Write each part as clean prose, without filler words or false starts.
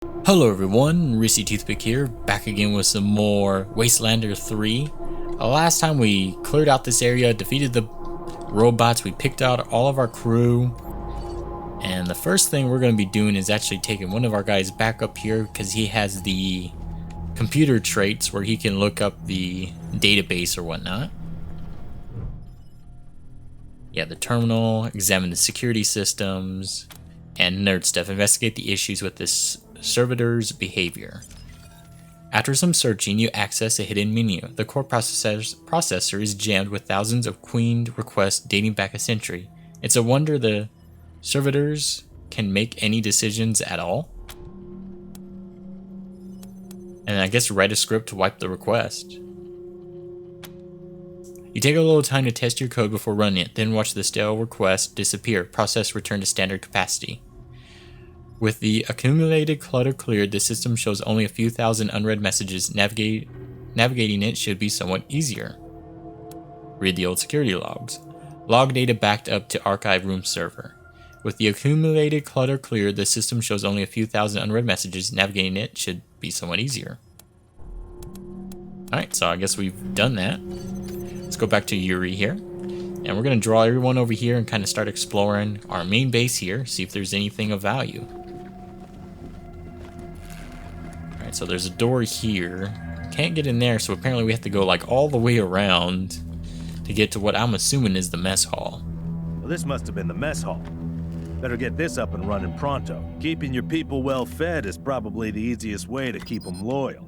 Hello everyone, Reese Toothpick here, back again with some more Wastelander 3. Last time we cleared out this area, defeated the robots, we picked out all of our crew, and the first thing we're going to be doing is actually taking one of our guys back up here because he has the computer traits where he can look up the database or whatnot. Yeah, the terminal, examine the security systems, and nerd stuff, investigate the issues with this servitor's behavior. After some searching, you access a hidden menu. The core processor is jammed with thousands of queued requests dating back a century. It's a wonder the servitors can make any decisions at all. And I guess write a script to wipe the request. You take a little time to test your code before running it, then watch the stale request disappear. Process return to standard capacity. With the accumulated clutter cleared, the system shows only a few thousand unread messages. Navigating it should be somewhat easier. Read the old security logs. Log data backed up to archive room server. With the accumulated clutter cleared, the system shows only a few thousand unread messages. Navigating it should be somewhat easier. Alright, so I guess we've done that. Let's go back to Yuri here. And we're going to draw everyone over here and kind of start exploring our main base here. See if there's anything of value. Alright, so there's a door here. Can't get in there, so apparently we have to go like all the way around to get to what I'm assuming is the mess hall. Well, this must have been the mess hall. Better get this up and running pronto. Keeping your people well fed is probably the easiest way to keep them loyal.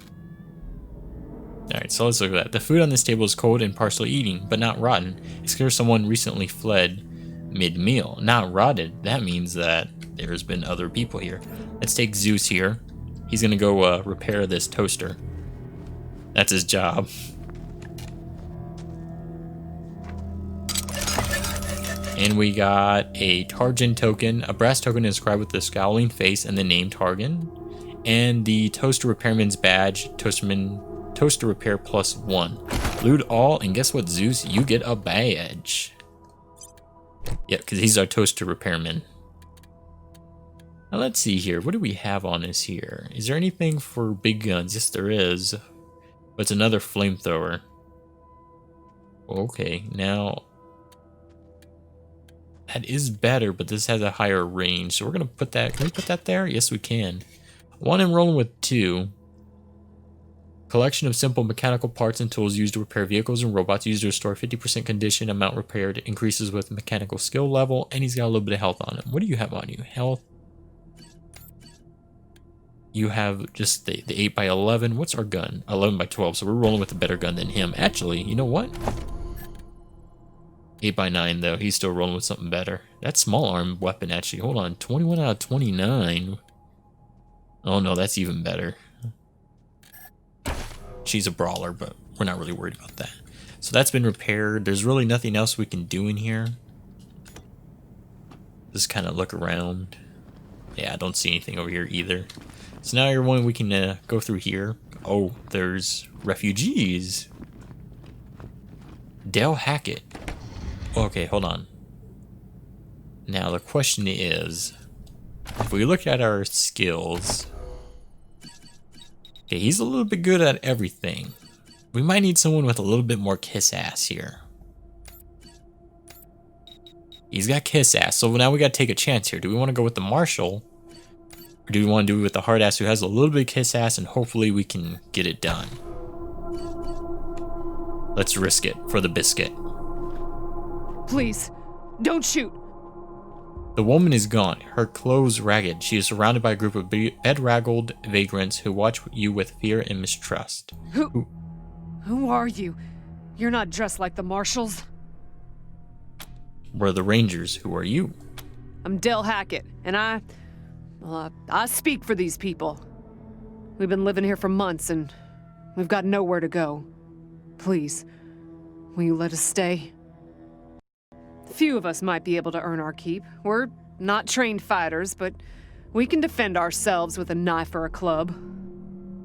Alright, so let's look at that. The food on this table is cold and partially eaten, but not rotten. It's clear someone recently fled mid-meal. Not rotted. That means that there's been other people here. Let's take Zeus here. He's gonna go repair this toaster. That's his job. And we got a Targan token. A brass token is inscribed with the scowling face and the name Targan. And the toaster repairman's badge, Toaster repair +1. Loot all, and guess what, Zeus? You get a badge. Yeah, because he's our toaster repairman. Now let's see here. What do we have on us here? Is there anything for big guns? Yes, there is. But it's another flamethrower. Okay, now that is better, but this has a higher range. So we're gonna put that. Can we put that there? Yes, we can. One I'm rolling with 2. Collection of simple mechanical parts and tools used to repair vehicles and robots, used to restore 50% condition. Amount repaired increases with mechanical skill level, and he's got a little bit of health on him. What do you have on you? Health. You have just the 8x11. What's our gun? 11x12, so we're rolling with a better gun than him. Actually, you know what? 8x9 though, he's still rolling with something better. That small arm weapon actually, hold on, 21 out of 29. Oh no, that's even better. She's a brawler, but we're not really worried about that. So that's been repaired. There's really nothing else we can do in here. Just kind of look around. Yeah, I don't see anything over here either. So now everyone, we can go through here. Oh, there's refugees. Del Hackett. Okay, hold on. Now the question is, if we look at our skills... Okay, he's a little bit good at everything. We might need someone with a little bit more kiss ass here. He's got kiss ass, so now we gotta take a chance here. Do we want to go with the marshal? Or do we want to do it with the hard ass who has a little bit of kiss ass and hopefully we can get it done? Let's risk it for the biscuit. Please, don't shoot. The woman is gone, her clothes ragged. She is surrounded by a group of bedraggled vagrants who watch you with fear and mistrust. Who are you? You're not dressed like the marshals. We're the Rangers. Who are you? I'm Del Hackett, and I speak for these people. We've been living here for months, and we've got nowhere to go. Please, will you let us stay? Few of us might be able to earn our keep. We're not trained fighters, but we can defend ourselves with a knife or a club.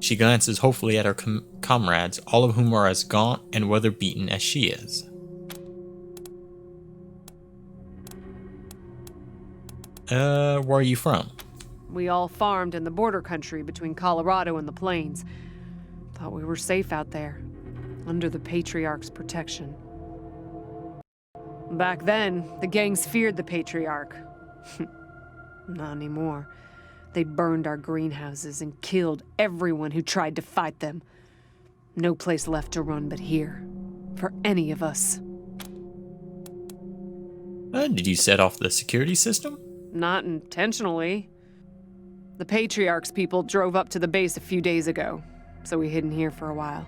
She glances hopefully at her comrades, all of whom are as gaunt and weather-beaten as she is. Where are you from? We all farmed in the border country between Colorado and the plains. Thought we were safe out there, under the Patriarch's protection. Back then, the gangs feared the Patriarch. Not anymore. They burned our greenhouses and killed everyone who tried to fight them. No place left to run but here, for any of us. Did you set off the security system? Not intentionally. The Patriarch's people drove up to the base a few days ago, so we hid in here for a while.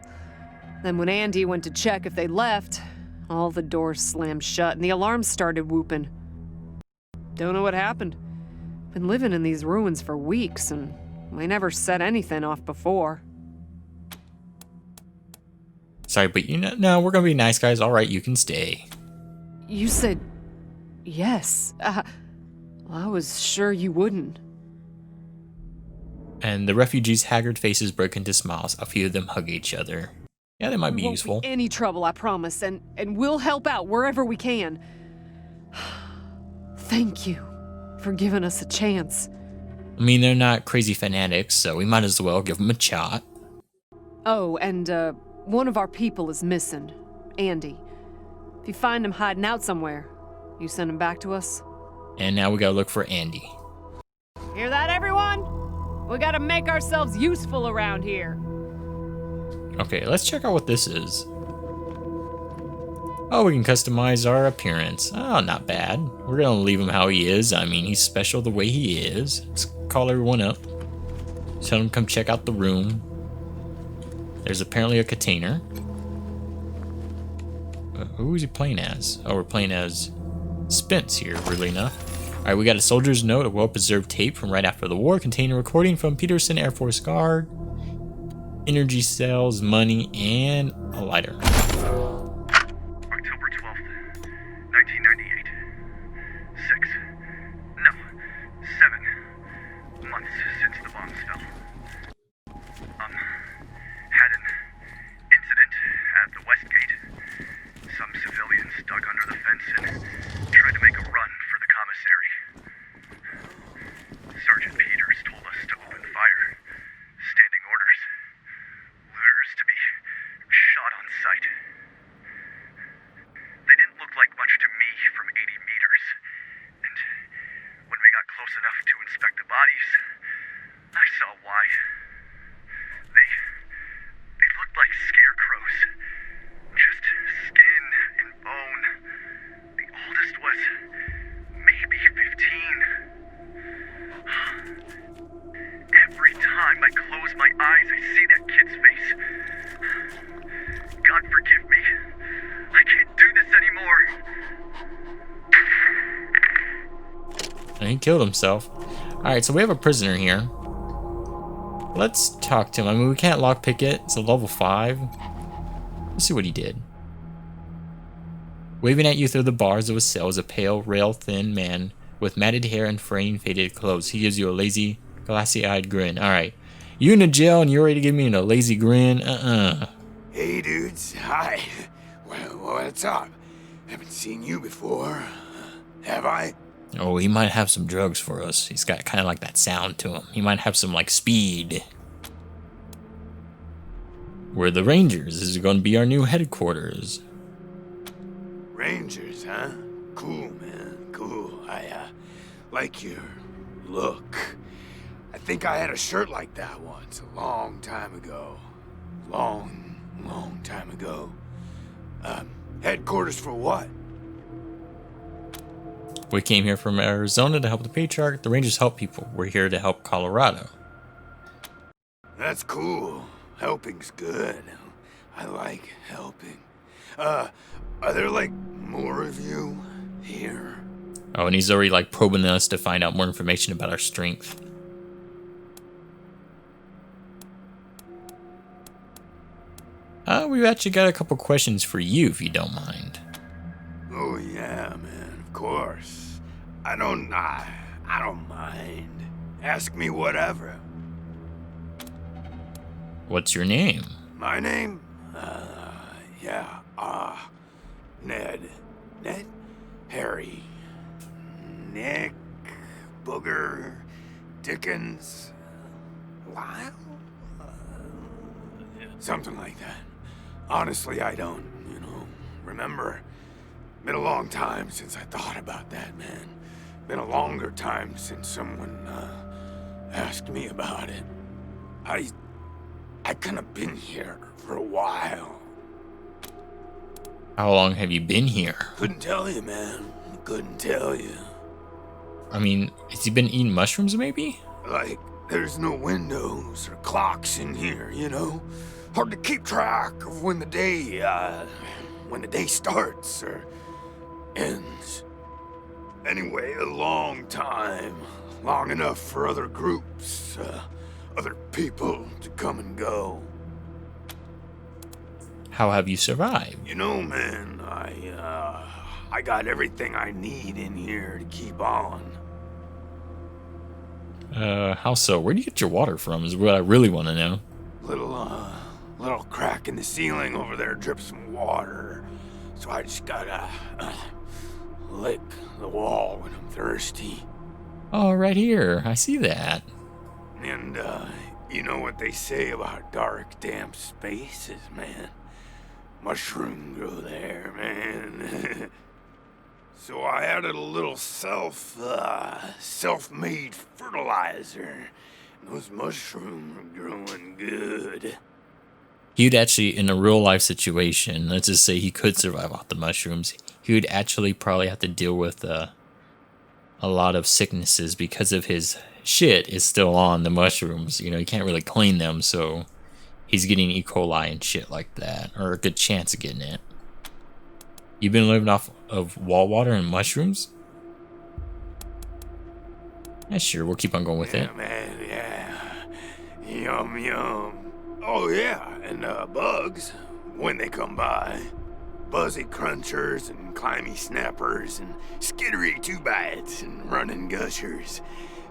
Then when Andy went to check if they left, all the doors slammed shut and the alarms started whooping. Don't know what happened. Been living in these ruins for weeks and we never set anything off before. Sorry, but no, we're gonna be nice guys. All right, you can stay. You said yes. I was sure you wouldn't. And the refugees' haggard faces broke into smiles. A few of them hug each other. Yeah, that might be useful. Won't be any trouble, I promise, and we'll help out wherever we can. Thank you for giving us a chance. I mean, they're not crazy fanatics, so we might as well give them a shot. Oh, and one of our people is missing, Andy. If you find him hiding out somewhere, you send him back to us. And now we gotta look for Andy. Hear that, everyone? We gotta make ourselves useful around here. Okay, let's check out what this is. Oh, we can customize our appearance. Oh, not bad. We're gonna leave him how he is. I mean, he's special the way he is. Let's call everyone up. Tell them to come check out the room. There's apparently a container. Who is he playing as? Oh, we're playing as Spence here, weirdly enough. Alright, we got a soldier's note, a well-preserved tape from right after the war, containing a recording from Peterson Air Force Guard, energy cells, money, and a lighter. October 12th, 1998. 7 months since the bombs fell. Had an incident at the West Gate. Some civilians dug under the fence and tried to make a run for the commissary. Sergeant Peters told us to open fire. Standing orders. Looters to be shot on sight. They didn't look like much to me from 80 meters. And when we got close enough to inspect the bodies, I saw why. They looked like scarecrows. Just skin and bone. The oldest was maybe 15. Every time I close my eyes, I see that kid's face. God forgive me. I can't do this anymore. And he killed himself. Alright, so we have a prisoner here. Let's talk to him. I mean, we can't lockpick it. It's a level 5. Let's see what he did. Waving at you through the bars of a cell is a pale, rail-thin man with matted hair and fraying, faded clothes. He gives you a lazy, glassy-eyed grin. Alright. You in a jail and you're ready to give me a lazy grin? Hey, dudes. Hi. Well, what's up? Haven't seen you before. Have I? Oh, he might have some drugs for us. He's got kind of like that sound to him. He might have some, like, speed. We're the Rangers. This is going to be our new headquarters. Rangers, huh? Cool, man. Cool. I like your look. I think I had a shirt like that once, a long time ago. Long time ago. Headquarters for what? We came here from Arizona to help the Patriarch. The Rangers help people. We're here to help Colorado. That's cool. Helping's good. I like helping. Are there, like, more of you here? Oh, and he's already, like, probing us to find out more information about our strength. We've actually got a couple questions for you, if you don't mind. Oh, yeah, man, of course. I don't mind. Ask me whatever. What's your name? My name? Ned. Harry. Nick. Booger. Dickens? Lyle? Something like that. Honestly, I don't, remember. Been a long time since I thought about that, man. Been a longer time since someone, asked me about it. I kind of been here for a while. How long have you been here? Couldn't tell you, man. Couldn't tell you. I mean, has he been eating mushrooms maybe? Like, there's no windows or clocks in here, Hard to keep track of when the day starts or ends. Anyway, a long time. Long enough for other groups, other people to come and go. How have you survived? Man, I got everything I need in here to keep on. How so? Where do you get your water from is what I really want to know. Little crack in the ceiling over there drips some water. So I just gotta, lick the wall when I'm thirsty. Oh, right here. I see that. And, you know what they say about dark, damp spaces, man? Mushroom grow there, man. So I added a little self-made fertilizer. Those mushrooms are growing good. He'd actually, in a real life situation, let's just say he could survive off the mushrooms, he would actually probably have to deal with a lot of sicknesses because of his shit is still on the mushrooms. He can't really clean them, so he's getting E. coli and shit like that, or a good chance of getting it. You've been living off of wall water and mushrooms? Yeah, sure, we'll keep on going with it. Man, yeah. Yum, yum. Oh, yeah, and bugs, when they come by. Buzzy crunchers and climby snappers and skittery two-bites and running gushers.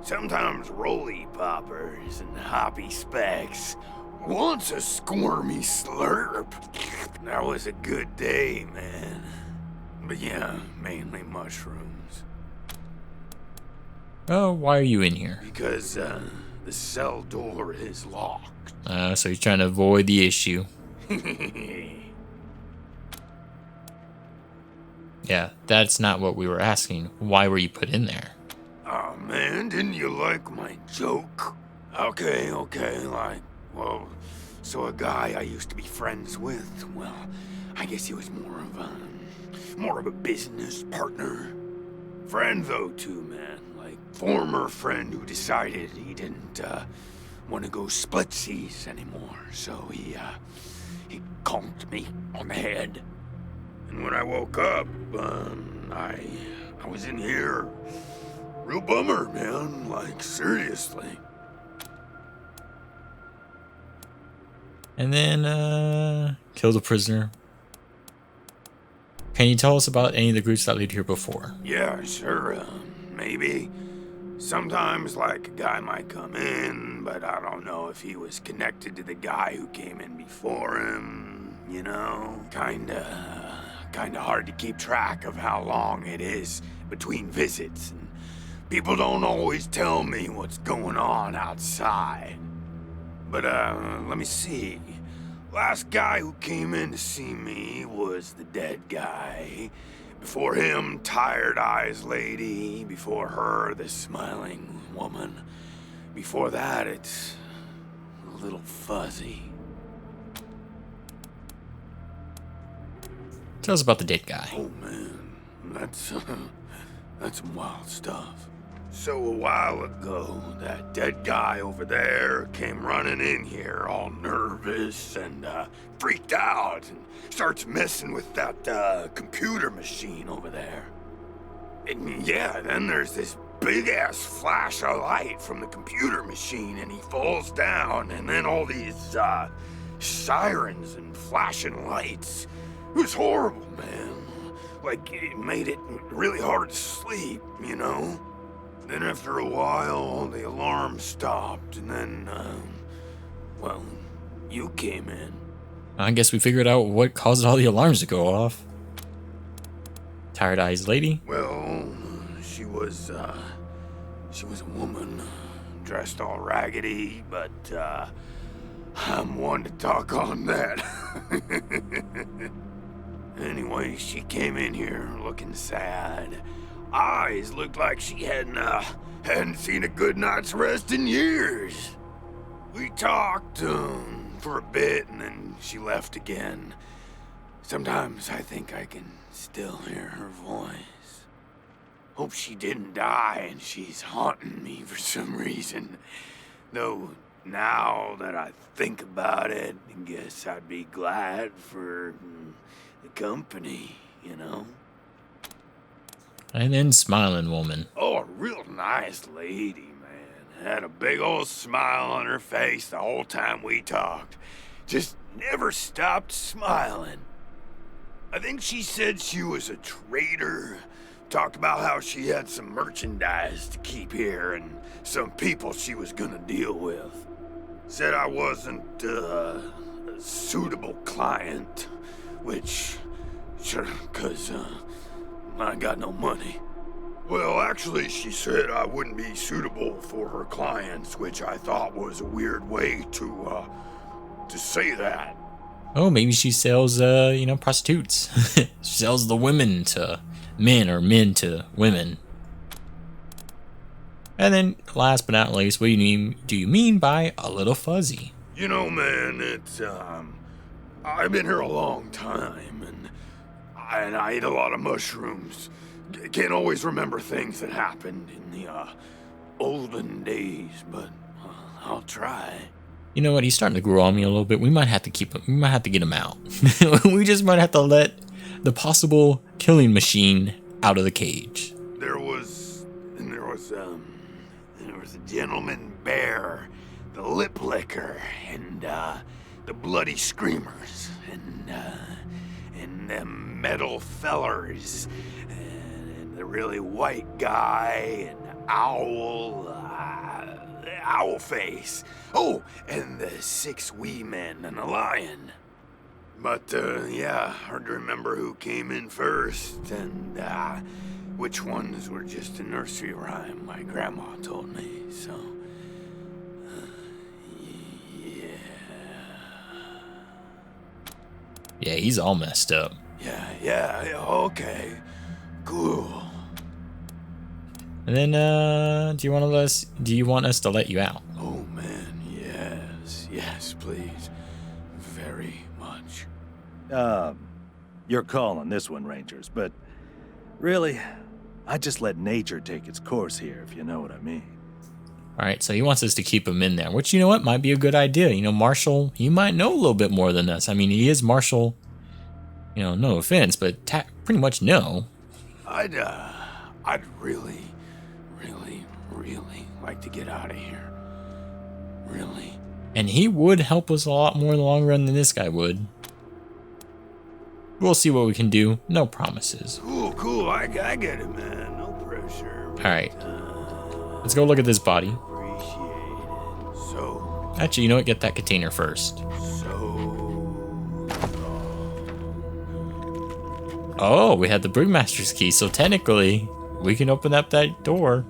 Sometimes roly poppers and hoppy specks. Once a squirmy slurp. That was a good day, man. But yeah, mainly mushrooms. Oh, why are you in here? Because, the cell door is locked. So he's trying to avoid the issue. Yeah, that's not what we were asking. Why were you put in there? Oh man, didn't you like my joke? Okay, so a guy I used to be friends with, I guess he was more of a business partner. Friend though too, man. Like, former friend who decided he didn't, want to go splitsies anymore, so he conked me on the head. And when I woke up, I was in here. Real bummer, man, like, seriously. And then, kill the prisoner. Can you tell us about any of the groups that lived here before? Yeah, sure, maybe. Sometimes, like, a guy might come in, but I don't know if he was connected to the guy who came in before him, Kinda hard to keep track of how long it is between visits, and people don't always tell me what's going on outside. But, let me see. Last guy who came in to see me was the dead guy. Before him, Tired Eyes Lady. Before her, the Smiling Woman. Before that, it's a little fuzzy. Tell us about the dead guy. Oh man, that's some wild stuff. So a while ago, that dead guy over there came running in here all nervous and freaked out and starts messing with that computer machine over there. And yeah, then there's this big-ass flash of light from the computer machine and he falls down, and then all these sirens and flashing lights. It was horrible, man. Like, it made it really hard to sleep, Then after a while, all the alarms stopped, and then, you came in. I guess we figured out what caused all the alarms to go off. Tired Eyes Lady? Well, she was a woman dressed all raggedy, but, I'm one to talk on that. Anyway, she came in here looking sad. Eyes looked like she hadn't seen a good night's rest in years. We talked, for a bit, and then she left again. Sometimes I think I can still hear her voice. Hope she didn't die and she's haunting me for some reason. Though, now that I think about it, I guess I'd be glad for the company, you know? And then smiling woman. Oh, a real nice lady, man. Had a big old smile on her face the whole time we talked. Just never stopped smiling. I think she said she was a trader. Talked about how she had some merchandise to keep here and some people she was gonna deal with. Said I wasn't a suitable client, which, sure, 'cause I got no money. Well, actually, she said I wouldn't be suitable for her clients, which I thought was a weird way to say that. Oh, maybe she sells, prostitutes. She sells the women to men or men to women. And then, last but not least, what do you mean by a little fuzzy? You know, man, it's, I've been here a long time, and I eat a lot of mushrooms. Can't always remember things that happened in the, olden days, but I'll try. You know what? He's starting to grow on me a little bit. We might have to keep him. We might have to get him out. We just might have to let the possible killing machine out of the cage. There was a gentleman bear, the lip licker, and the bloody screamers, and them metal fellers, and the really white guy, and owl face. Oh, and the 6 wee men and a lion. But, yeah, hard to remember who came in first, and, which ones were just a nursery rhyme my grandma told me, so, yeah. Yeah, he's all messed up. Yeah, okay, cool. And then, do you want us to let you out? Oh, man, yes, please, very much. You're calling this one, Rangers, but really, I just let nature take its course here, if you know what I mean. All right, so he wants us to keep him in there, which, you know what, might be a good idea. You know, Marshall, he might know a little bit more than us. I mean, he is Marshall, no offense, but pretty much no. I'd really like to get out of here. Really. And he would help us a lot more in the long run than this guy would. We'll see what we can do. No promises. Cool. I get it, man. No pressure. All right. Let's go look at this body. Appreciate it. So. Actually, you know what? Get that container first. Oh, we had the Brewmaster's key, so technically we can open up that door,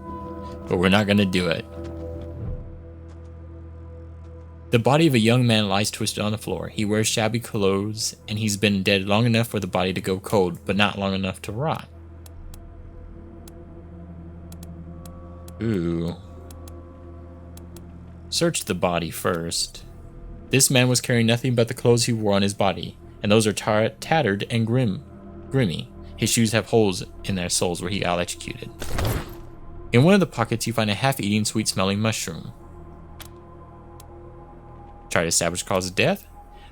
but we're not going to do it. The body of a young man lies twisted on the floor. He wears shabby clothes, and he's been dead long enough for the body to go cold, but not long enough to rot. Ooh. Search the body first. This man was carrying nothing but the clothes he wore on his body, and those are tattered and grimy. His shoes have holes in their soles where he got electrocuted. In one of the pockets, you find a half-eaten, sweet-smelling mushroom. Try to establish cause of death.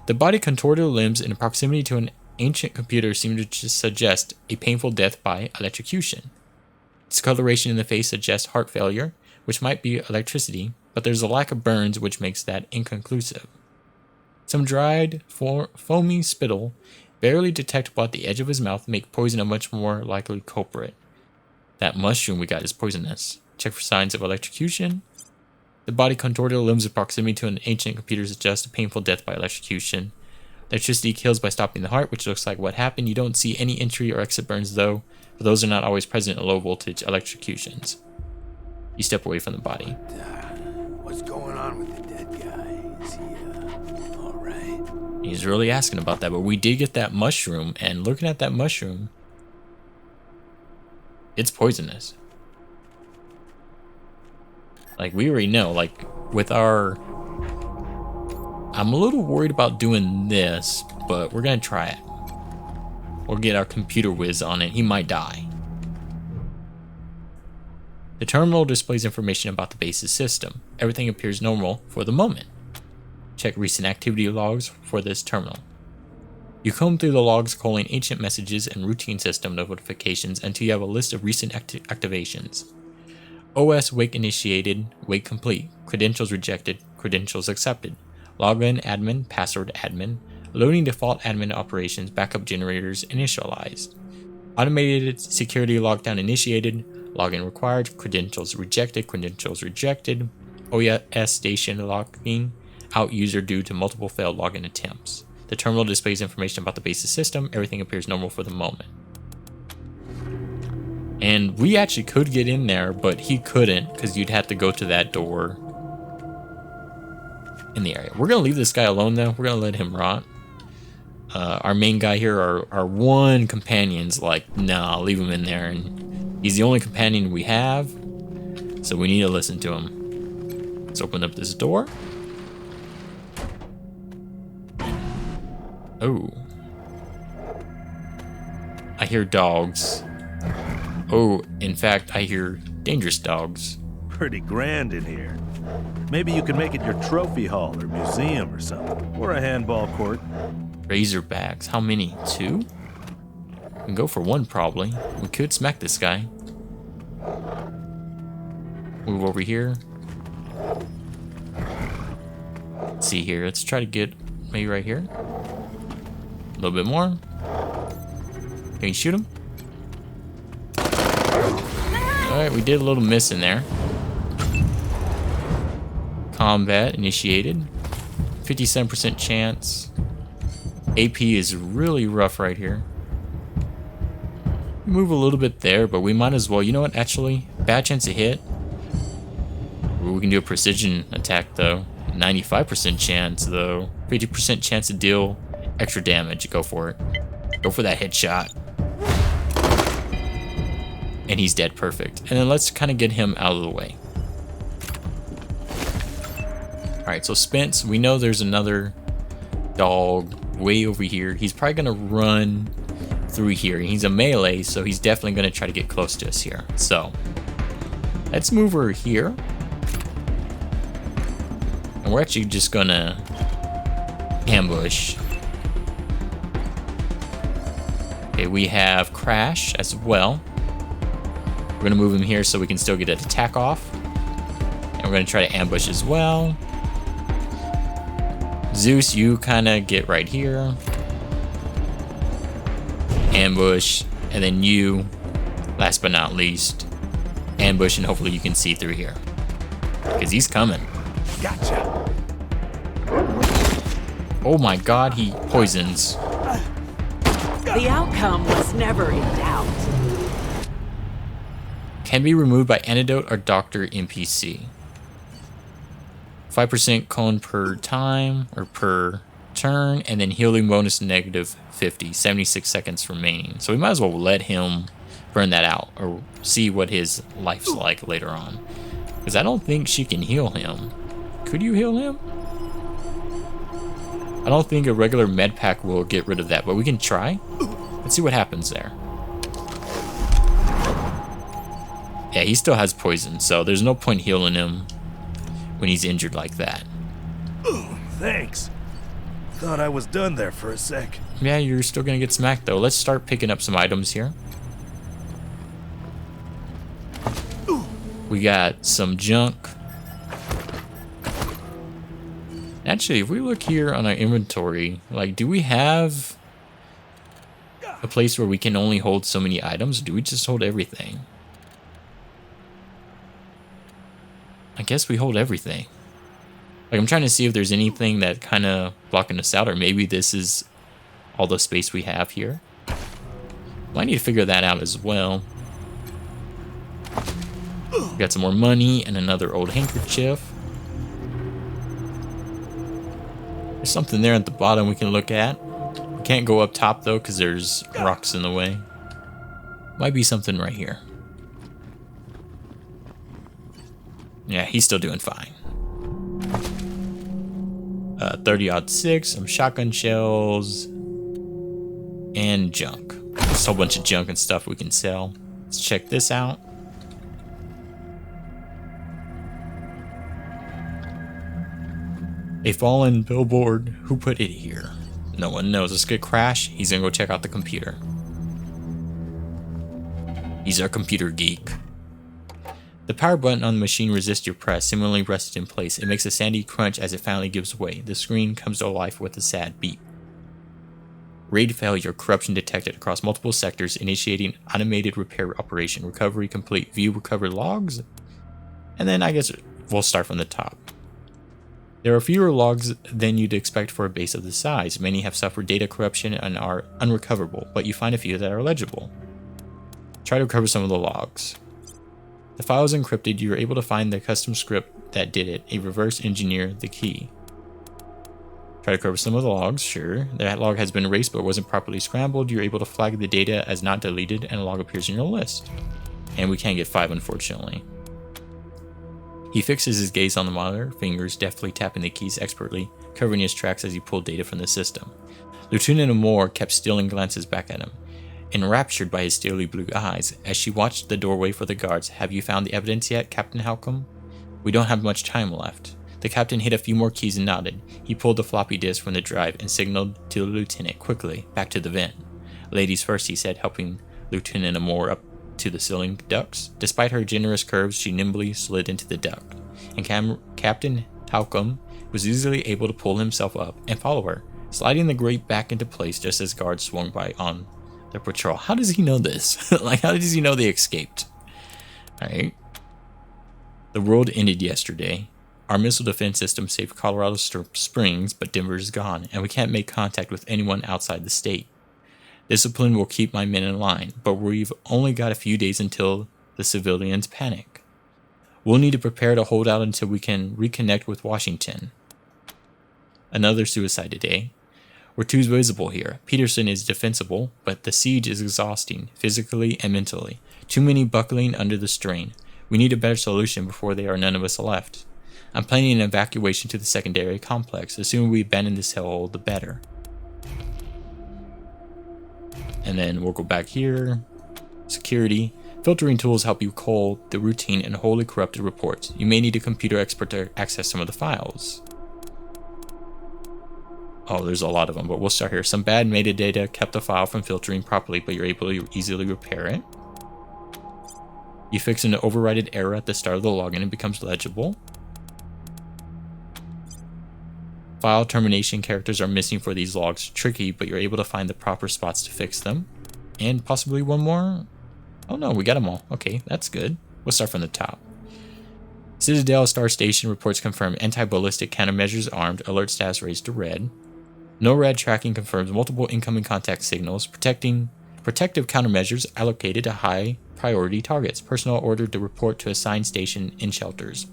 The body contorted limbs in proximity to an ancient computer seem to suggest a painful death by electrocution. Discoloration in the face suggests heart failure, which might be electricity, but there's a lack of burns which makes that inconclusive. Some dried, foamy spittle, barely detectable at the edge of his mouth, make poison a much more likely culprit. That mushroom we got is poisonous. Check for signs of electrocution. The body contorted limbs in proximity to an ancient computer suggests a painful death by electrocution. Electricity kills by stopping the heart, which looks like what happened. You don't see any entry or exit burns though, but those are not always present in low voltage electrocutions. You step away from the body. What's going on with the dead guy? Is he, all right? He's really asking about that, but we did get that mushroom, and looking at that mushroom, it's poisonous. Like, we already know, like, with our... I'm a little worried about doing this, but we're gonna try it. We'll get our computer whiz on it. He might die. The terminal displays information about the base's system. Everything appears normal for the moment. Check recent activity logs for this terminal. You comb through the logs, calling ancient messages and routine system notifications until you have a list of recent activations. OS wake initiated, wake complete, credentials rejected, credentials accepted, login admin, password admin, loading default admin operations, backup generators initialized, automated security lockdown initiated, login required, credentials rejected, OS station locking out user due to multiple failed login attempts. The terminal displays information about the base's system. Everything appears normal for the moment. And we actually could get in there, but he couldn't because you'd have to go to that door in the area. We're going to leave this guy alone, though. We're going to let him rot. Our main guy here, our one companion's like, nah, leave him in there. And he's the only companion we have, so we need to listen to him. Let's open up this door. Oh. I hear dogs. Oh, in fact, I hear dangerous dogs. Pretty grand in here. Maybe you can make it your trophy hall or museum or something. Or a handball court. Razorbacks. How many? 2? We can go for 1 probably. We could smack this guy. Move over here. Let's see here. Let's try to get maybe right here. A little bit more. Can you shoot him? Alright, we did a little miss in there. Combat initiated. 57% chance. AP is really rough right here. Move a little bit there, but we might as well. You know what, actually? Bad chance to hit. Ooh, we can do a precision attack, though. 95% chance, though. 50% chance to deal extra damage. Go for it. Go for that headshot. And he's dead. Perfect. And then let's kind of get him out of the way. Alright, so Spence, we know there's another dog way over here. He's probably going to run through here. He's a melee, so he's definitely going to try to get close to us here. So, let's move over here. And we're actually just going to ambush. Okay, we have Crash as well. We're going to move him here so we can still get an attack off. And we're going to try to ambush as well. Zeus, you kind of get right here. Ambush. And then you, last but not least, ambush, and hopefully you can see through here. Because he's coming. Gotcha. Oh my god, he poisons. The outcome was never in doubt. Can be removed by antidote or doctor NPC. 5% cone per time or per turn, and then healing bonus negative 50. 76 seconds remaining. So we might as well let him burn that out or see what his life's like later on. Because I don't think she can heal him. Could you heal him? I don't think a regular med pack will get rid of that, but we can try. Let's see what happens there. Yeah, he still has poison, so there's no point healing him when he's injured like that. Thanks. Thought I was done there for a sec. Yeah, you're still gonna get smacked though. Let's start picking up some items here. We got some junk. Actually, if we look here on our inventory, like, do we have a place where we can only hold so many items? Or do we just hold everything? I guess we hold everything. Like, I'm trying to see if there's anything that kind of blocking us out, or maybe this is all the space we have here. Well, I need to figure that out as well. Got some more money and another old handkerchief. There's something there at the bottom we can look at. We can't go up top though because there's rocks in the way. Might be something right here. Yeah, he's still doing fine. 30-06, some shotgun shells, and junk. Just a whole bunch of junk and stuff we can sell. Let's check this out. A fallen billboard. Who put it here? No one knows. Let's get Crash. He's gonna go check out the computer. He's our computer geek. The power button on the machine resists your press, similarly rested in place. It makes a sandy crunch as it finally gives way. The screen comes to life with a sad beep. RAID failure, corruption detected across multiple sectors, initiating automated repair operation. Recovery complete. View recovered logs. And then I guess we'll start from the top. There are fewer logs than you'd expect for a base of this size. Many have suffered data corruption and are unrecoverable, but you find a few that are legible. Try to recover some of the logs. The file is encrypted. You're able to find the custom script that did it. A reverse engineer the key. Try to recover some of the logs. Sure. That log has been erased but wasn't properly scrambled. You're able to flag the data as not deleted and a log appears in your list. And we can't get 5, unfortunately. He fixes his gaze on the monitor, fingers deftly tapping the keys expertly, covering his tracks as he pulled data from the system. Lieutenant Moore kept stealing glances back at him, enraptured by his steely blue eyes, as she watched the doorway for the guards. Have you found the evidence yet, Captain Halcombe? We don't have much time left. The captain hit a few more keys and nodded. He pulled the floppy disk from the drive and signaled to the lieutenant, quickly, back to the vent. Ladies first, he said, helping Lieutenant Moore up to the ceiling ducts. Despite her generous curves, she nimbly slid into the duct, and Captain Halcombe was easily able to pull himself up and follow her, sliding the grate back into place just as guards swung by on their patrol. How does he know this? Like, how does he know they escaped? Alright. The world ended yesterday. Our missile defense system saved Colorado Springs, but Denver is gone, and we can't make contact with anyone outside the state. Discipline will keep my men in line, but we've only got a few days until the civilians panic. We'll need to prepare to hold out until we can reconnect with Washington. Another suicide today. We're too visible here. Peterson is defensible, but the siege is exhausting, physically and mentally. Too many buckling under the strain. We need a better solution before there are none of us left. I'm planning an evacuation to the secondary complex. The sooner we abandon this hellhole, the better. And then we'll go back here. Security. Filtering tools help you cull the routine and wholly corrupted reports. You may need a computer expert to access some of the files. Oh, there's a lot of them, but we'll start here. Some bad metadata kept the file from filtering properly, but you're able to easily repair it. You fix an overridden error at the start of the login and it becomes legible. File termination characters are missing for these logs. Tricky, but you're able to find the proper spots to fix them. And possibly one more. Oh no, we got them all. Okay, that's good. We'll start from the top. Citadel Star Station reports confirm anti-ballistic countermeasures armed. Alert status raised to red. NORAD tracking confirms multiple incoming contact signals. Protective countermeasures allocated to high priority targets. Personnel ordered to report to assigned station in shelters.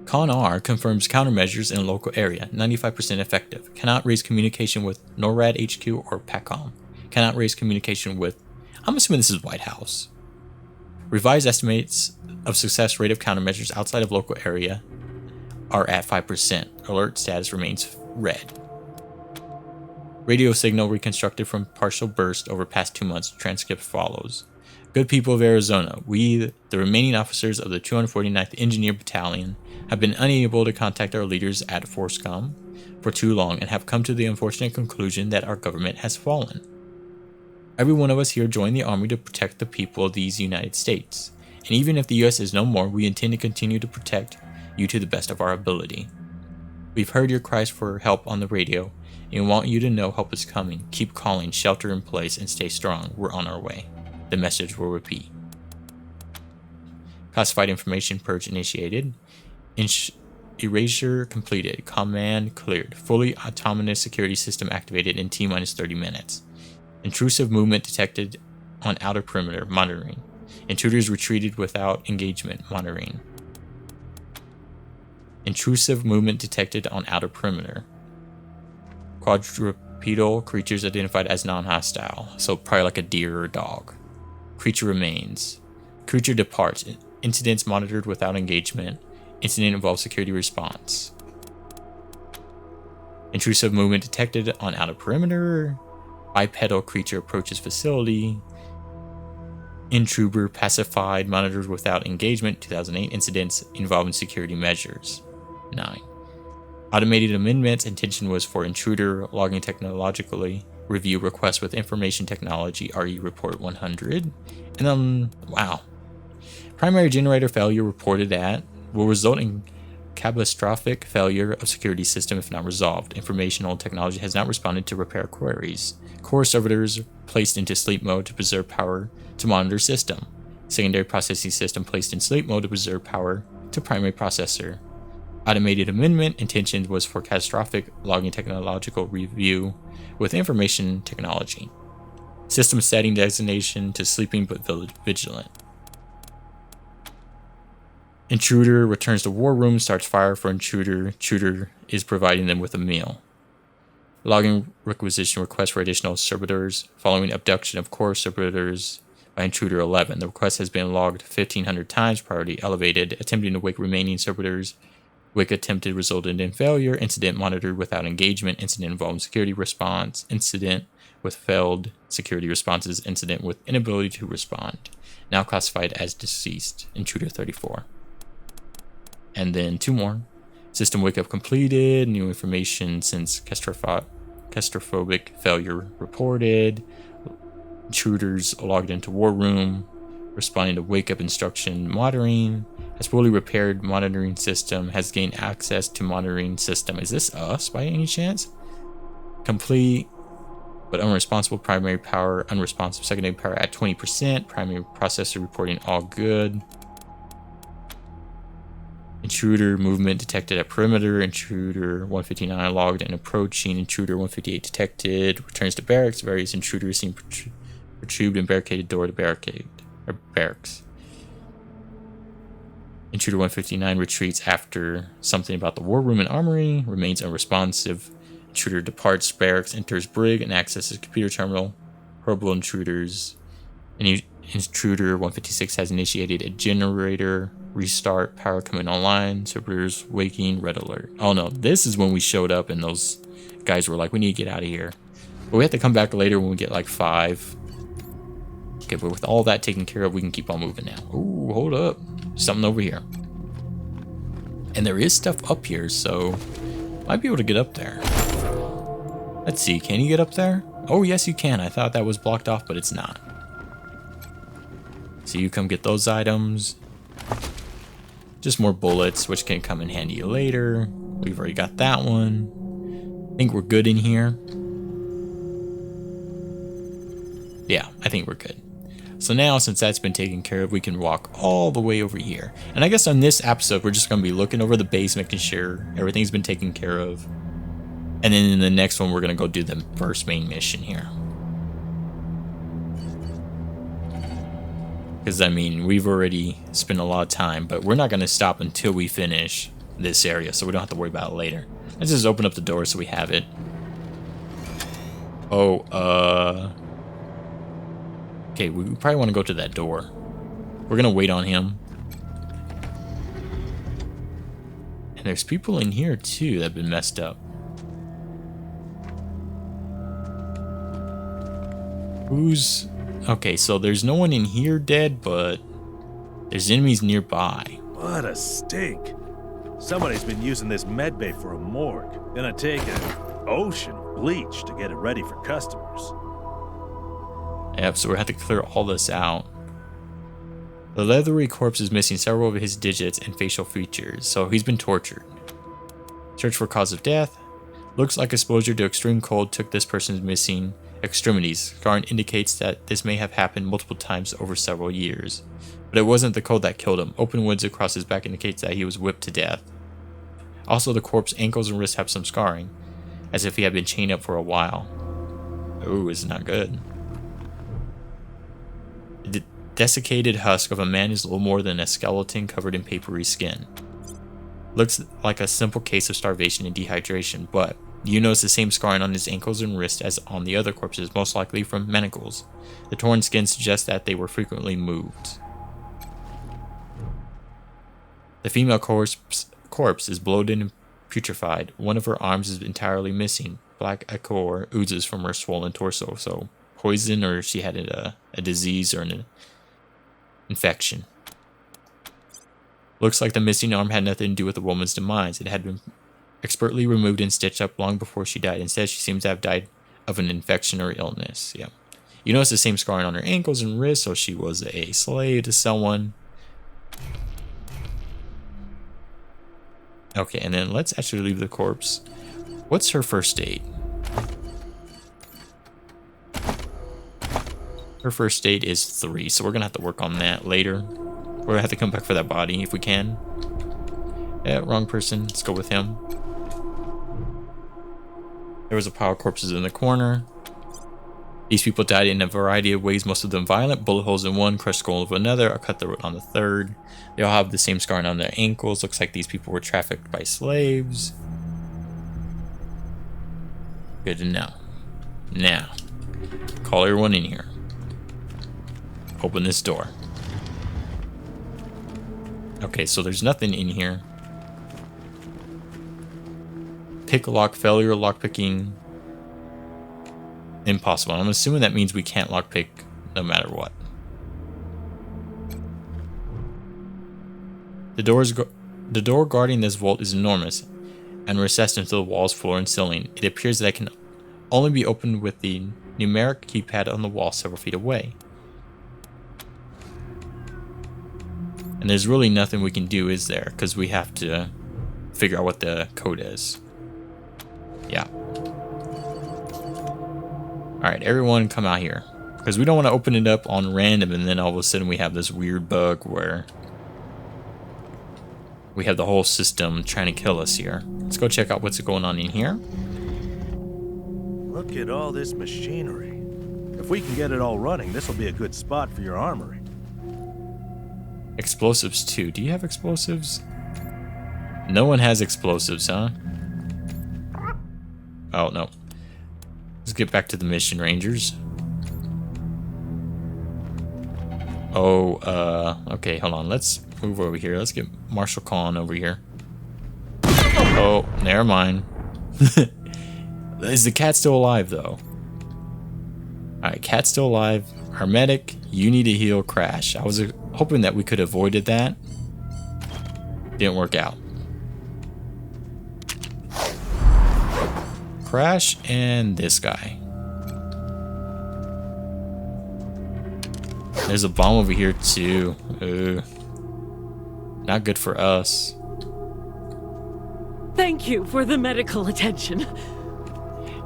CONR confirms countermeasures in local area. 95% effective. Cannot raise communication with NORAD HQ or PACOM. Cannot raise communication with... I'm assuming this is White House. Revised estimates of success rate of countermeasures outside of local area are at 5%. Alert status remains red. Radio signal reconstructed from partial burst over past 2 months. Transcript follows. Good people of Arizona, we, the remaining officers of the 249th Engineer Battalion, have been unable to contact our leaders at FORSCOM for too long and have come to the unfortunate conclusion that our government has fallen. Every one of us here joined the Army to protect the people of these United States, and even if the U.S. is no more, we intend to continue to protect you to the best of our ability. We've heard your cries for help on the radio, and want you to know help is coming. Keep calling, shelter in place, and stay strong. We're on our way. The message will repeat. Classified information purge initiated. Erasure completed. Command cleared. Fully autonomous security system activated in T-minus 30 minutes. Intrusive movement detected on outer perimeter. Monitoring. Intruders retreated without engagement. Monitoring. Intrusive movement detected on outer perimeter. Quadrupedal creatures identified as non-hostile, so probably like a deer or a dog. Creature remains. Creature departs. Incidents monitored without engagement. Incident involves security response. Intrusive movement detected on outer perimeter. Bipedal creature approaches facility. Intruder pacified, monitored without engagement. 2008 incidents involving security measures. 9. Automated amendments. Intention was for intruder logging technologically. Review request with information technology. RE report 100. And then, wow. Primary generator failure reported at will result in catastrophic failure of security system if not resolved. Informational technology has not responded to repair queries. Core servitors placed into sleep mode to preserve power to monitor system. Secondary processing system placed in sleep mode to preserve power to primary processor. Automated amendment intention was for catastrophic logging technological review with information technology. System setting designation to sleeping but vigilant. Intruder returns to war room, starts fire for intruder. Intruder is providing them with a meal. Logging requisition request for additional servitors following abduction of core servitors by intruder 11. The request has been logged 1,500 times. Priority elevated. Attempting to wake remaining servitors. Wake attempted resulted in failure. Incident monitored without engagement. Incident involving security response. Incident with failed security responses. Incident with inability to respond. Now classified as deceased. Intruder 34. And then 2 more. System wake up completed. New information since claustrophobic failure reported. Intruders logged into war room. Responding to wake up instruction monitoring. Has fully repaired monitoring system. Has gained access to monitoring system. Is this us by any chance? Complete but unresponsive primary power. Unresponsive secondary power at 20%. Primary processor reporting all good. Intruder movement detected at perimeter. Intruder 159 logged and approaching. Intruder 158 detected. Returns to barracks. Various intruders seen protrude and barricaded door to barracks. Intruder 159 retreats after something about the war room and armory. Remains unresponsive. Intruder departs barracks, enters brig, and accesses computer terminal. Horrible intruders. Intruder 156 has initiated a generator restart, power coming online, servers waking, red alert. Oh no, this is when we showed up and those guys were like, we need to get out of here. But we have to come back later when we get like 5. Okay, but with all that taken care of, we can keep on moving now. Ooh, hold up. Something over here. And there is stuff up here, so might be able to get up there. Let's see, can you get up there? Oh yes you can. I thought that was blocked off, but it's not. So you come get those items. Just more bullets, which can come in handy later. We've already got that one. I think we're good in here. Yeah, I think we're good. So now, since that's been taken care of, we can walk all the way over here. And I guess on this episode, we're just going to be looking over the base, making sure everything's been taken care of. And then in the next one, we're going to go do the first main mission here. Because, I mean, we've already spent a lot of time, but we're not going to stop until we finish this area, so we don't have to worry about it later. Let's just open up the door so we have it. Oh, okay, we probably want to go to that door. We're going to wait on him. And there's people in here, too, that have been messed up. Who's... Okay, so there's no one in here dead, but there's enemies nearby. What a stink. Somebody's been using this medbay for a morgue. Gonna take an ocean of bleach to get it ready for customers. Yep, so we have to clear all this out. The leathery corpse is missing several of his digits and facial features, so he's been tortured. Search for cause of death. Looks like exposure to extreme cold took this person's missing extremities. Scarring indicates that this may have happened multiple times over several years. But it wasn't the cold that killed him. Open wounds across his back indicates that he was whipped to death. Also, the corpse's ankles and wrists have some scarring, as if he had been chained up for a while. Ooh, it's not good. desiccated husk of a man is little more than a skeleton covered in papery skin. Looks like a simple case of starvation and dehydration, but you notice the same scarring on his ankles and wrists as on the other corpses, most likely from manacles. The torn skin suggests that they were frequently moved. The female corpse is bloated and putrefied. One of her arms is entirely missing. Black ichor oozes from her swollen torso, so poison, or she had a disease or an infection. Looks like the missing arm had nothing to do with the woman's demise. It had been expertly removed and stitched up long before she died. Instead, she seems to have died of an infection or illness. Yeah. You notice the same scarring on her ankles and wrists, so she was a slave to someone. Okay, and then let's actually leave the corpse. What's her first aid? Her first aid is 3, so we're gonna have to work on that later. We're gonna have to come back for that body if we can. Yeah, wrong person. Let's go with him. There was a pile of corpses in the corner. These people died in a variety of ways, most of them violent. Bullet holes in one, crushed skull of another, a cut throat on the third. They all have the same scarring on their ankles. Looks like these people were trafficked by slaves. Good to know. Now, call everyone in here. Open this door. Okay, so there's nothing in here. Pick lock failure, lockpicking impossible. I'm assuming that means we can't lockpick no matter what. The door guarding this vault is enormous and recessed into the walls, floor, and ceiling. It appears that it can only be opened with the numeric keypad on the wall several feet away. And there's really nothing we can do, is there? Because we have to figure out what the code is. Yeah. Alright, everyone come out here. Because we don't want to open it up on random and then all of a sudden we have this weird bug where we have the whole system trying to kill us here. Let's go check out what's going on in here. Look at all this machinery. If we can get it all running, this will be a good spot for your armory. Explosives too. Do you have explosives? No one has explosives, huh? Oh, no. Let's get back to the mission, Rangers. Oh, okay, hold on. Let's move over here. Let's get Marshal Khan over here. Oh, never mind. Is the cat still alive, though? Alright, cat's still alive. Our medic, you need to heal Crash. I was hoping that we could have avoided that. Didn't work out. Crash and this guy. There's a bomb over here too. Not good for us. Thank you for the medical attention.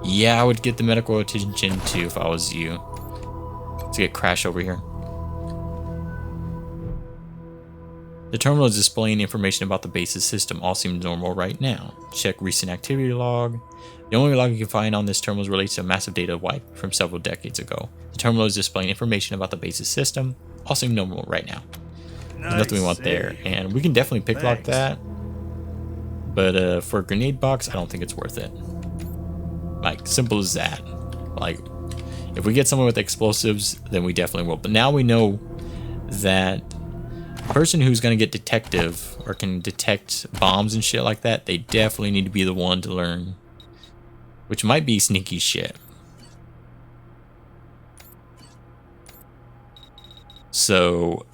Yeah, I would get the medical attention too if I was you. Let's get Crash over here. The terminal is displaying information about the base's system. All seems normal right now. Check recent activity log. The only log you can find on this terminal relates to a massive data wipe from several decades ago. The terminal is displaying information about the base's system. All seem normal right now. There's nothing we want there. And we can definitely pick lock that. But for a grenade box, I don't think it's worth it. Like, simple as that. Like, if we get someone with explosives, then we definitely will. But now we know that the person who's going to get detective or can detect bombs and shit like that, they definitely need to be the one to learn. Which might be sneaky shit. So,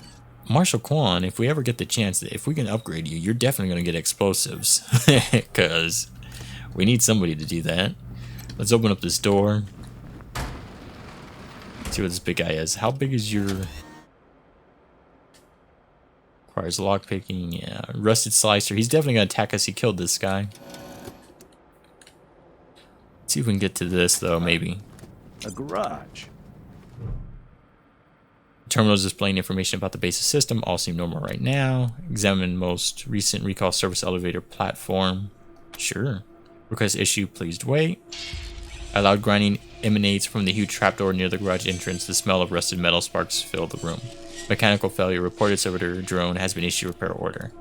Marshal Kwan, if we ever get the chance, if we can upgrade you, you're definitely going to get explosives. Because we need somebody to do that. Let's open up this door. See what this big guy is. How big is your... Requires lockpicking, yeah. Rusted slicer. He's definitely going to attack us. He killed this guy. Let's see if we can get to this, though, maybe. A garage. Terminal is displaying information about the base's system. All seem normal right now. Examine most recent recall service elevator platform. Sure. Request issue, please wait. A loud grinding emanates from the huge trapdoor near the garage entrance. The smell of rusted metal sparks fill the room. Mechanical failure reported. Servitor drone has been issued repair order.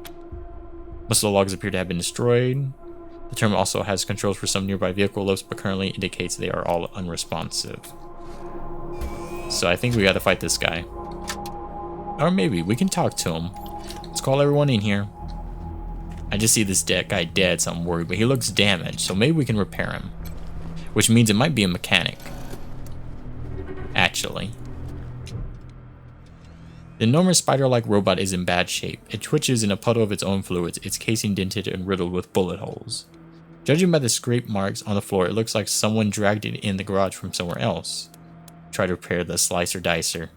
Most of the logs appear to have been destroyed. The terminal also has controls for some nearby vehicle lifts, but currently indicates they are all unresponsive. So I think we gotta fight this guy. Or maybe we can talk to him. Let's call everyone in here. I just see this guy dead, so I'm worried, but he looks damaged, so maybe we can repair him. Which means it might be a mechanic. Actually. The enormous spider-like robot is in bad shape. It twitches in a puddle of its own fluids, its casing dented and riddled with bullet holes. Judging by the scrape marks on the floor, it looks like someone dragged it in the garage from somewhere else. Try to repair the slicer dicer.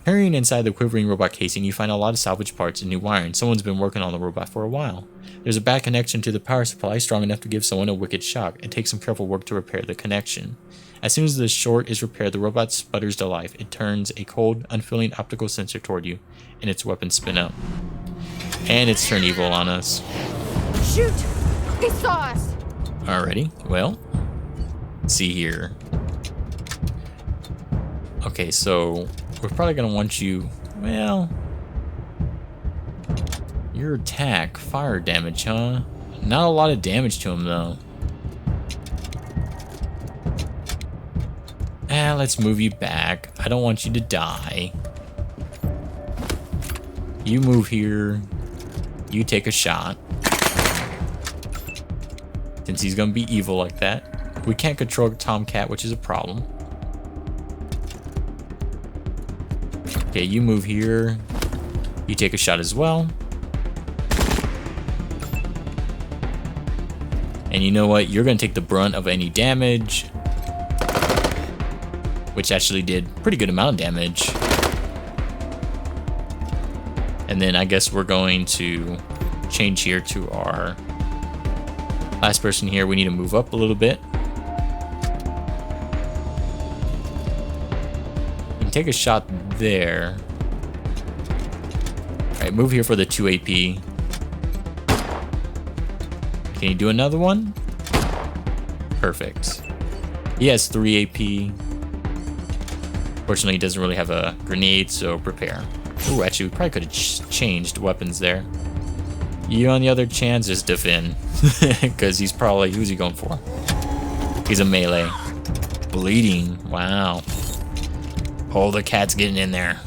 Hurrying inside the quivering robot casing, you find a lot of salvage parts and new wiring. Someone's been working on the robot for a while. There's a bad connection to the power supply, strong enough to give someone a wicked shock. It takes some careful work to repair the connection. As soon as the short is repaired, the robot sputters to life. It turns a cold, unfeeling optical sensor toward you, and its weapons spin up. And it's turned evil on us. Shoot! He saw us! Alrighty, well, let's see here. Okay, so we're probably gonna want you, well, your attack, fire damage, huh? Not a lot of damage to him though. Let's move you back. I don't want you to die. You move here. You take a shot. Since he's gonna be evil like that. We can't control Tomcat, which is a problem. Okay, you move here. You take a shot as well. And you know what? You're gonna take the brunt of any damage. Which actually did pretty good amount of damage. And then I guess we're going to change here to our last person here. We need to move up a little bit. You can take a shot there. Alright, move here for the 2 AP. Can you do another one? Perfect. He has 3 AP. Fortunately, he doesn't really have a grenade, so prepare. Ooh, actually, we probably could have changed weapons there. You, on the other chance, just defend. Because he's probably... Who's he going for? He's a melee. Bleeding. Wow. Oh, the cat's getting in there.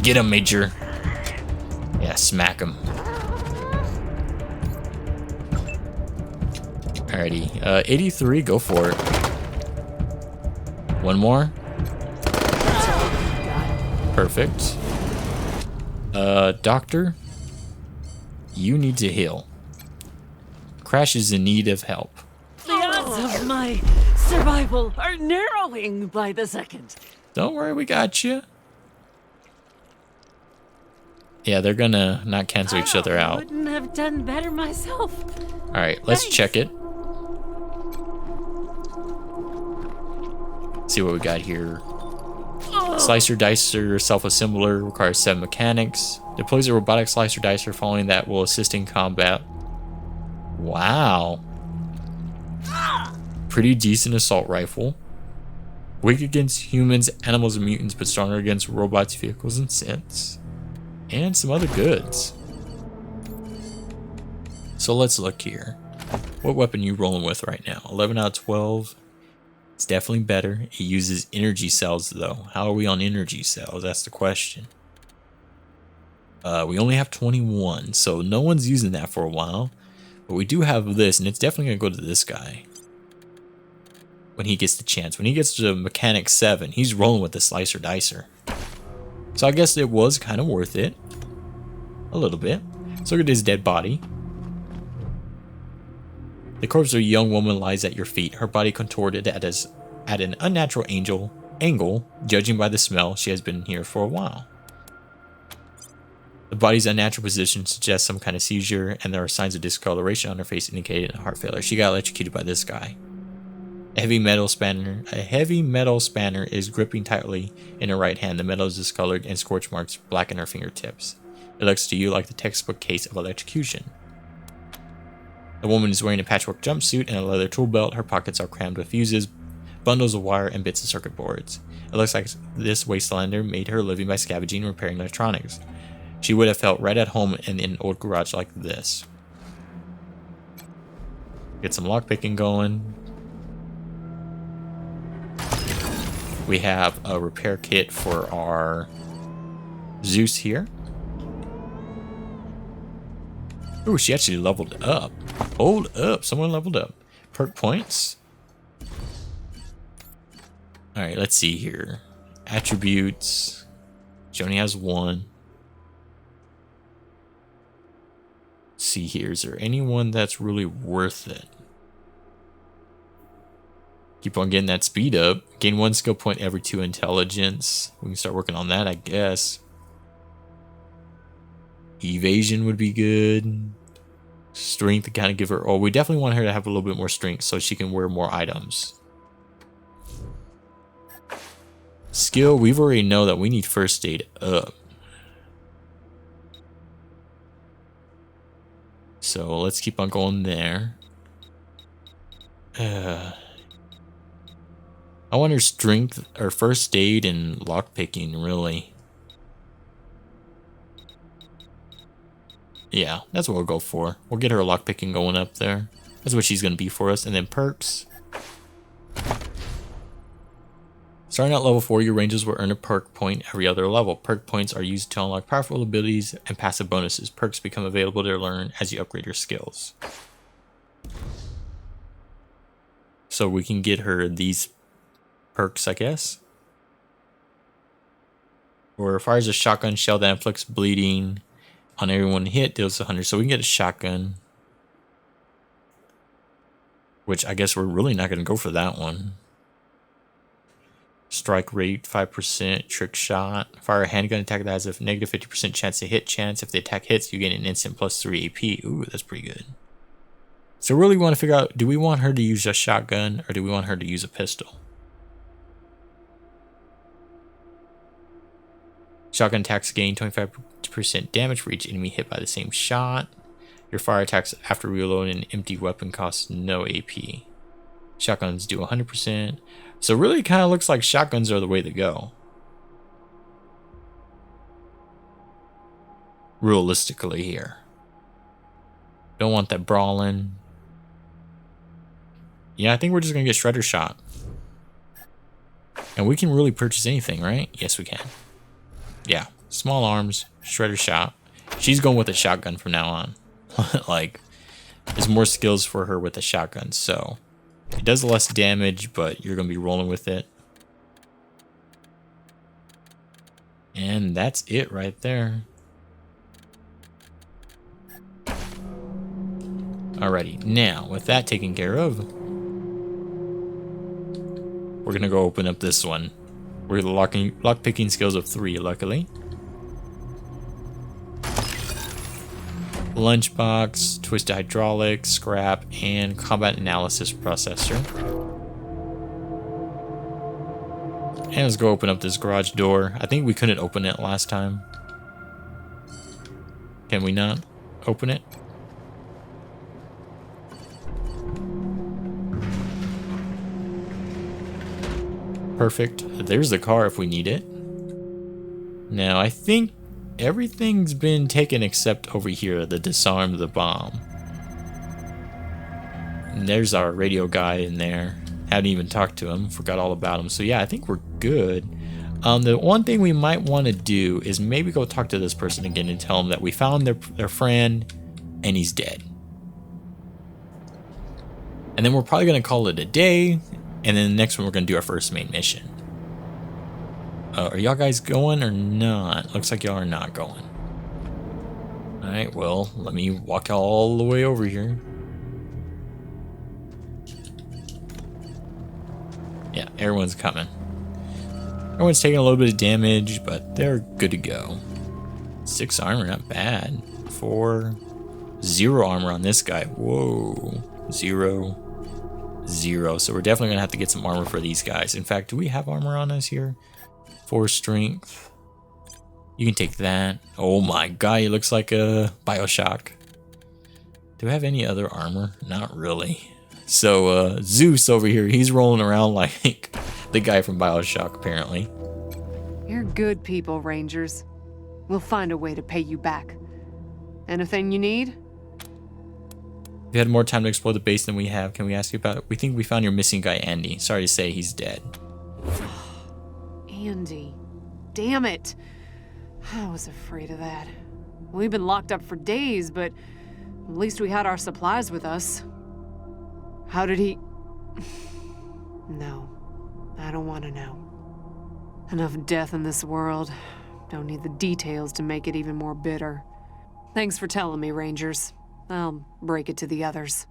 Get him, Major. Yeah, smack him. Alrighty. 83, go for it. One more. Perfect. Doctor, you need to heal. Crash is in need of help. The odds of my survival are narrowing by the second. Don't worry, we got you. Yeah, they're gonna not cancel each other out. Wouldn't have done better myself. All right, let's Thanks. check it. See what we got here. Slicer dicer self-assembler requires 7 mechanics. Deploys a robotic slicer dicer following that will assist in combat. Wow. Pretty decent assault rifle. Weak against humans, animals, and mutants, but stronger against robots, vehicles, and synths. And some other goods. So let's look here. What weapon are you rolling with right now? 11 out of 12. It's definitely better. It uses energy cells though. How are we on energy cells? That's the question. We only have 21, so no one's using that for a while. But we do have this, and it's definitely going to go to this guy. When he gets the chance. When he gets to Mechanic 7, he's rolling with the Slicer Dicer. So I guess it was kind of worth it. A little bit. Let's look at his dead body. The corpse of a young woman lies at your feet, her body contorted at an unnatural angle, judging by the smell. She has been here for a while. The body's unnatural position suggests some kind of seizure, and there are signs of discoloration on her face indicating a heart failure. She got electrocuted by this guy. A heavy metal spanner is gripping tightly in her right hand. The metal is discolored and scorch marks blacken her fingertips. It looks to you like the textbook case of electrocution. The woman is wearing a patchwork jumpsuit and a leather tool belt. Her pockets are crammed with fuses, bundles of wire, and bits of circuit boards. It looks like this Wastelander made her living by scavenging and repairing electronics. She would have felt right at home in an old garage like this. Get some lockpicking going. We have a repair kit for our Zeus here. Ooh, she actually leveled up. Hold up, someone leveled up. Perk points. Alright, let's see here. Attributes. She only has one. Let's see here. Is there anyone that's really worth it? Keep on getting that speed up. Gain 1 skill point every 2 intelligence. We can start working on that, I guess. Evasion would be good. Strength to kind of give her... Oh, we definitely want her to have a little bit more strength so she can wear more items. Skill, we've already know that we need first aid up. So let's keep on going there. I want her strength or first aid and lockpicking, really. Yeah, that's what we'll go for. We'll get her lockpicking going up there. That's what she's going to be for us. And then perks. Starting at level 4, your rangers will earn a perk point every other level. Perk points are used to unlock powerful abilities and passive bonuses. Perks become available to learn as you upgrade your skills. So we can get her these perks, I guess. Or fires a shotgun shell that inflicts bleeding on everyone hit, deals 100. So we can get a shotgun. Which I guess we're really not going to go for that one. Strike rate 5%, trick shot. Fire a handgun attack that has a negative 50% chance to hit chance. If the attack hits, you gain an instant plus 3 AP. Ooh, that's pretty good. So really want to figure out, do we want her to use a shotgun or do we want her to use a pistol? Shotgun attacks gain 25% damage for each enemy hit by the same shot. Your fire attacks after reloading an empty weapon costs no AP. Shotguns do 100%. So really it kind of looks like shotguns are the way to go. Realistically here. Don't want that brawling. Yeah, I think we're just going to get Shredder Shot. And we can really purchase anything, right? Yes, we can. Yeah, small arms, Shredder Shot. She's going with a shotgun from now on. Like, there's more skills for her with a shotgun, so... It does less damage, but you're going to be rolling with it. And that's it right there. Alrighty, now with that taken care of, we're going to go open up this one. We're lock-picking skills of 3, luckily. Lunchbox, twisted hydraulics, scrap, and combat analysis processor. And let's go open up this garage door. I think we couldn't open it last time. Can we not open it? Perfect. There's the car if we need it. Now, I think everything's been taken except over here, the disarm the bomb. And there's our radio guy in there. Haven't even talked to him. Forgot all about him. So yeah, I think we're good. The one thing we might want to do is maybe go talk to this person again and tell them that we found their friend and he's dead. And then we're probably going to call it a day. And then the next one we're going to do our first main mission. Are y'all guys going or not? Looks like y'all are not going. Alright, well, let me walk all the way over here. Yeah, everyone's coming. Everyone's taking a little bit of damage, but they're good to go. 6 armor, not bad. 4. 0 armor on this guy. Whoa. 0. 0. So we're definitely going to have to get some armor for these guys. In fact, do we have armor on us here? 4 strength. You can take that. Oh my god, he looks like a Bioshock. Do we have any other armor? Not really. So Zeus over here, he's rolling around like the guy from Bioshock apparently. You're good people, Rangers. We'll find a way to pay you back. Anything you need? You had more time to explore the base than we have. Can we ask you about it? We think we found your missing guy, Andy. Sorry to say, he's dead. Andy. Damn it. I was afraid of that. We've been locked up for days, but at least we had our supplies with us. How did he... No. I don't want to know. Enough death in this world. Don't need the details to make it even more bitter. Thanks for telling me, Rangers. I'll break it to the others.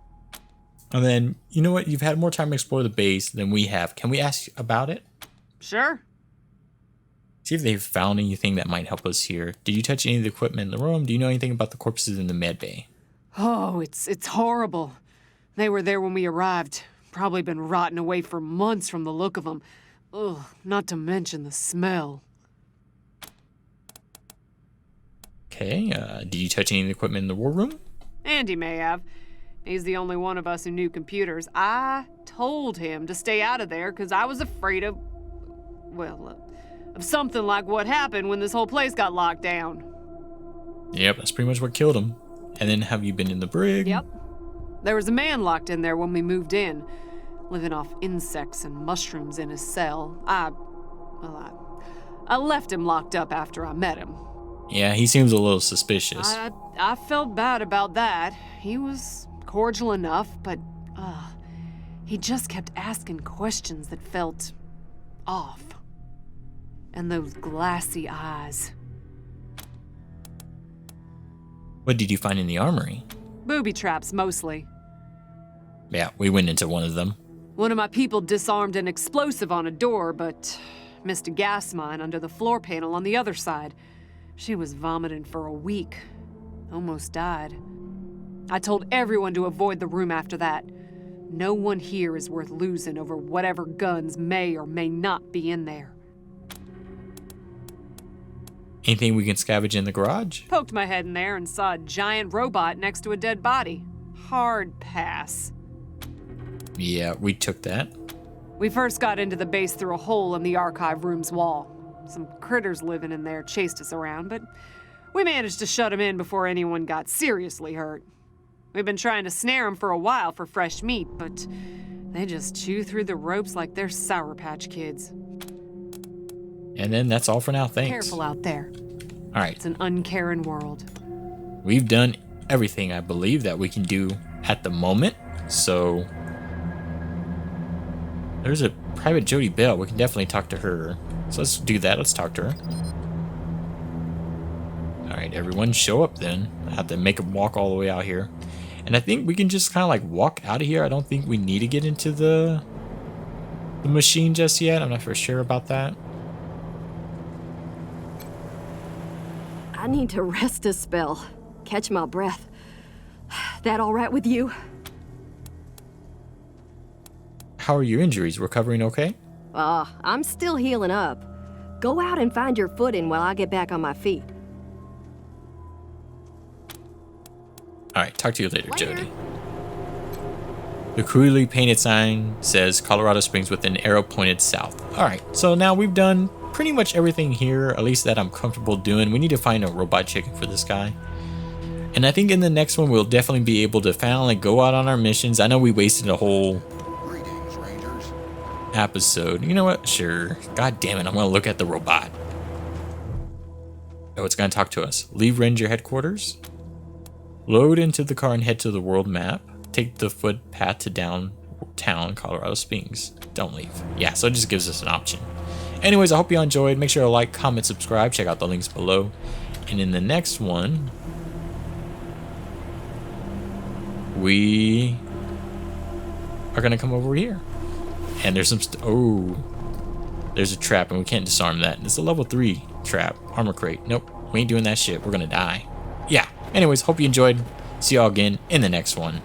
And then, you know what? You've had more time to explore the base than we have. Can we ask about it? Sure. See if they've found anything that might help us here. Did you touch any of the equipment in the room? Do you know anything about the corpses in the med bay? Oh, it's horrible. They were there when we arrived. Probably been rotting away for months from the look of them. Ugh, not to mention the smell. Okay, did you touch any of the equipment in the war room? Andy may have. He's the only one of us who knew computers. I told him to stay out of there because I was afraid of, of something like what happened when this whole place got locked down. Yep, that's pretty much what killed him. And then have you been in the brig? Yep. There was a man locked in there when we moved in, living off insects and mushrooms in his cell. I left him locked up after I met him. Yeah, he seems a little suspicious. I felt bad about that. He was cordial enough, but he just kept asking questions that felt off. And those glassy eyes. What did you find in the armory? Booby traps, mostly. Yeah, we went into one of them. One of my people disarmed an explosive on a door, but missed a gas mine under the floor panel on the other side. She was vomiting for a week. Almost died. I told everyone to avoid the room after that. No one here is worth losing over whatever guns may or may not be in there. Anything we can scavenge in the garage? Poked my head in there and saw a giant robot next to a dead body. Hard pass. Yeah, we took that. We first got into the base through a hole in the archive room's wall. Some critters living in there chased us around, but we managed to shut them in before anyone got seriously hurt. We've been trying to snare them for a while for fresh meat, but they just chew through the ropes like they're Sour Patch Kids. And then that's all for now, thanks. Careful out there. All right. It's an uncaring world. We've done everything I believe that we can do at the moment, so... There's a Private Jody Bell. We can definitely talk to her. So let's do that. Let's talk to her. Alright, everyone show up then. I have to make them walk all the way out here. And I think we can just kind of like walk out of here. I don't think we need to get into the machine just yet. I'm not for sure about that. I need to rest a spell. Catch my breath. That all right with you? How are your injuries? Recovering okay? I'm still healing up. Go out and find your footing while I get back on my feet. Alright, talk to you later, Jody. The crudely painted sign says Colorado Springs with an arrow pointed south. Alright, so now we've done pretty much everything here, at least that I'm comfortable doing. We need to find a robot chicken for this guy. And I think in the next one, we'll definitely be able to finally go out on our missions. I know we wasted a whole episode. You know what? Sure. God damn it. I'm going to look at the robot. Oh, it's going to talk to us. Leave Ranger headquarters. Load into the car and head to the world map. Take the footpath to downtown Colorado Springs. Don't leave. Yeah, so it just gives us an option. Anyways, I hope you enjoyed. Make sure to like, comment, subscribe. Check out the links below. And in the next one, we are going to come over here. And there's some there's a trap and we can't disarm that. It's a level 3 trap. Armor crate. Nope, we ain't doing that shit. We're gonna die. Yeah. Anyways, hope you enjoyed. See y'all again in the next one.